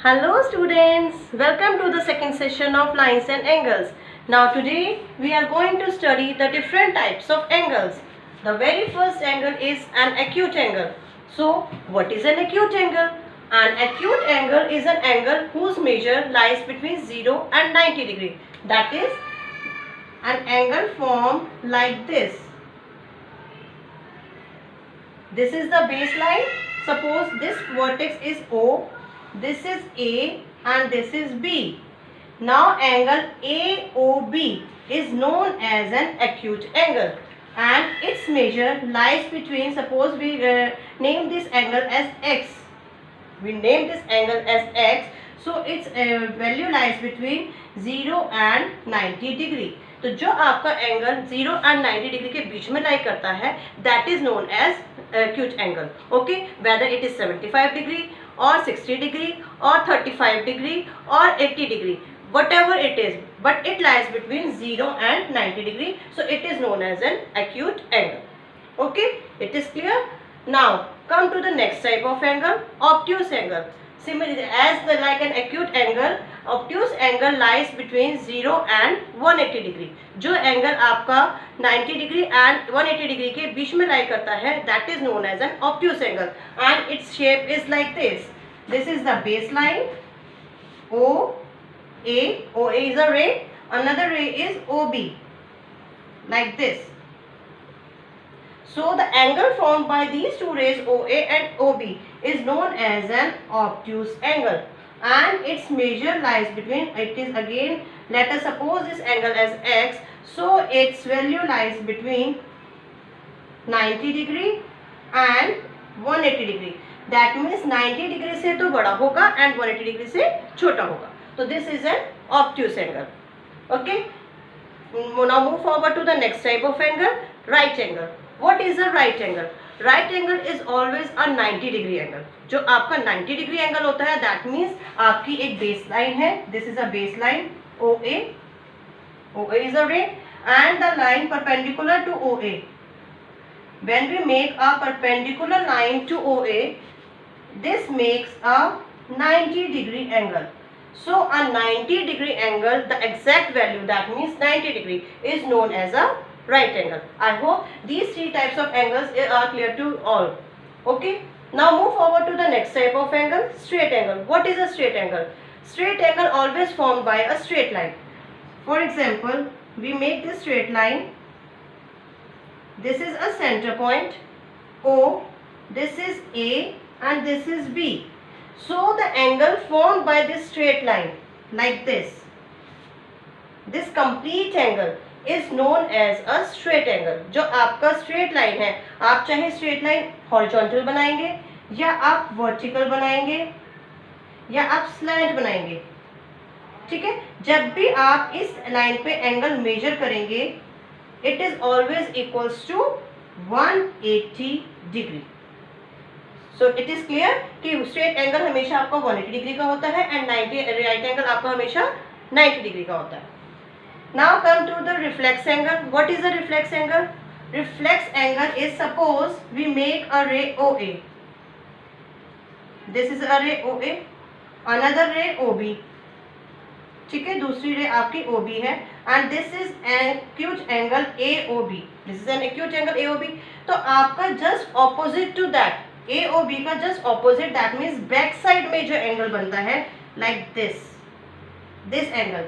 Hello students, welcome to the second session of lines and angles. Now today we are going to study the different types of angles. The very first angle is an acute angle. So what is an acute angle? An acute angle is an angle whose measure lies between 0 and 90 degree. That is an angle formed like this. This is the baseline. Suppose this vertex is O, this is A and this is B. Now angle AOB is known as an acute angle and its measure lies between, suppose we name this angle as X. We name this angle as X. So its value lies between 0 and 90 degree. तो जो आपका angle 0 and 90 degree के बीच में lie करता है that is known as acute angle. Okay, whether it is 75 degree or 60 degree or 35 degree or 80 degree, whatever it is, but it lies between 0 and 90 degree, so it is known as an acute angle. Okay, it is clear. Now come to the next type of angle, obtuse angle. Similarly, as like an acute angle, obtuse angle lies between 0 and 180 degree. जो angle आपका 90 degree and 180 degree के बीच में lie करता है that is known as an obtuse angle and its shape is like this. This is the baseline OA. OA is a ray, another ray is OB, like this. So the angle formed by these two rays OA and OB is known as an obtuse angle and its measure lies between, it is again, let us suppose this angle as X, so its value lies between 90 degree and 180 degree. That means 90 degree से तो बड़ा होगा and 180 degree से छोटा होगा. So this is an obtuse angle. Okay. Now move forward to the next type of angle, right angle. What is a right angle? Right angle is always a 90 degree angle. जो आपका 90 degree angle होता है that means आपकी एक baseline है. This is a baseline OA. OA is a ray and the line perpendicular to OA. When we make a perpendicular line to OA, this makes a 90 degree angle. So a 90 degree angle, the exact value, that means 90 degree, is known as a right angle. I hope these three types of angles are clear to all. Okay. Now move forward to the next type of angle, straight angle. What is a straight angle? Straight angle always formed by a straight line. For example, we make this straight line. This is a center point O, this is A and this is B. So the angle formed by this straight line, like this, this complete angle is known as a straight angle. जो आपका straight line है, आप चाहे straight line horizontal बनाएंगे या आप vertical बनाएंगे या आप slant बनाएंगे, ठीक है. जब भी आप इस लाइन पे एंगल मेजर करेंगे it is always equals to 180 degree. So it is clear कि straight angle हमेशा आपका 180 डिग्री का होता है and 90 right angle आपका हमेशा 90 डिग्री का होता है. Now come to the reflex angle. What is the reflex angle? Reflex angle is, suppose we make a ray OA. This is a ray OA, another ray OB. ठीक है, दूसरी रे आपकी OB है and this is an acute angle AOB. This is an acute angle AOB. तो आपका just opposite to that, AOB का just opposite, that means back side में जो एंगल बनता है like this angle,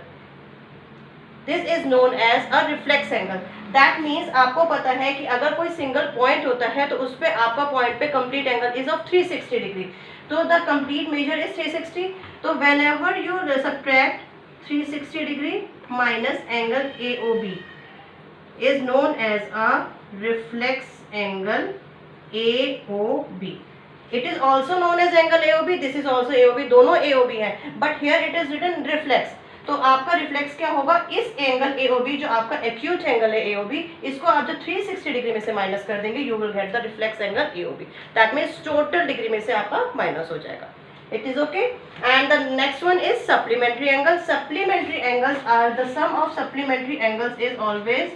this is known as a reflex angle. That means आपको पता है कि अगर कोई सिंगल पॉइंट होता है तो उस पे आपका पॉइंट पे complete angle is of 360 degree. तो द कंप्लीट मेजर इज 360. तो whenever you subtract 360 degree minus angle AOB is known as a reflex angle AOB. It is also known as angle AOB. This is also AOB. दोनों AOB हैं, but here it is written reflex. तो आपका reflex क्या होगा, इस angle AOB जो आपका acute angle है AOB, इसको आप जो 360 डिग्री में से माइनस कर देंगे you will get the reflex angle AOB. That means total degree में से आपका माइनस हो जाएगा. It is okay. And the next one is supplementary angle. Supplementary angles are the sum of supplementary angles is always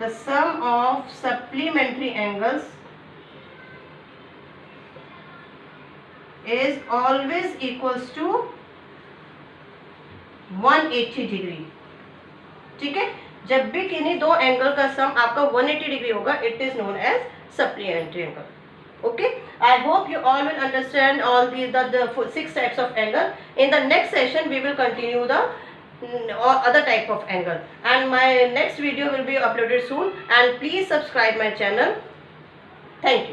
the sum of supplementary angles is always equals to 180 degree. ठीक है, जब भी किन्हीं दो angle का सम आपका 180 degree होगा, it is known as supplementary angle. Okay, I hope you all will understand all the 6 types of angle. In the next session we will continue the other type of angle, and my next video will be uploaded soon, and please subscribe my channel. Thank you.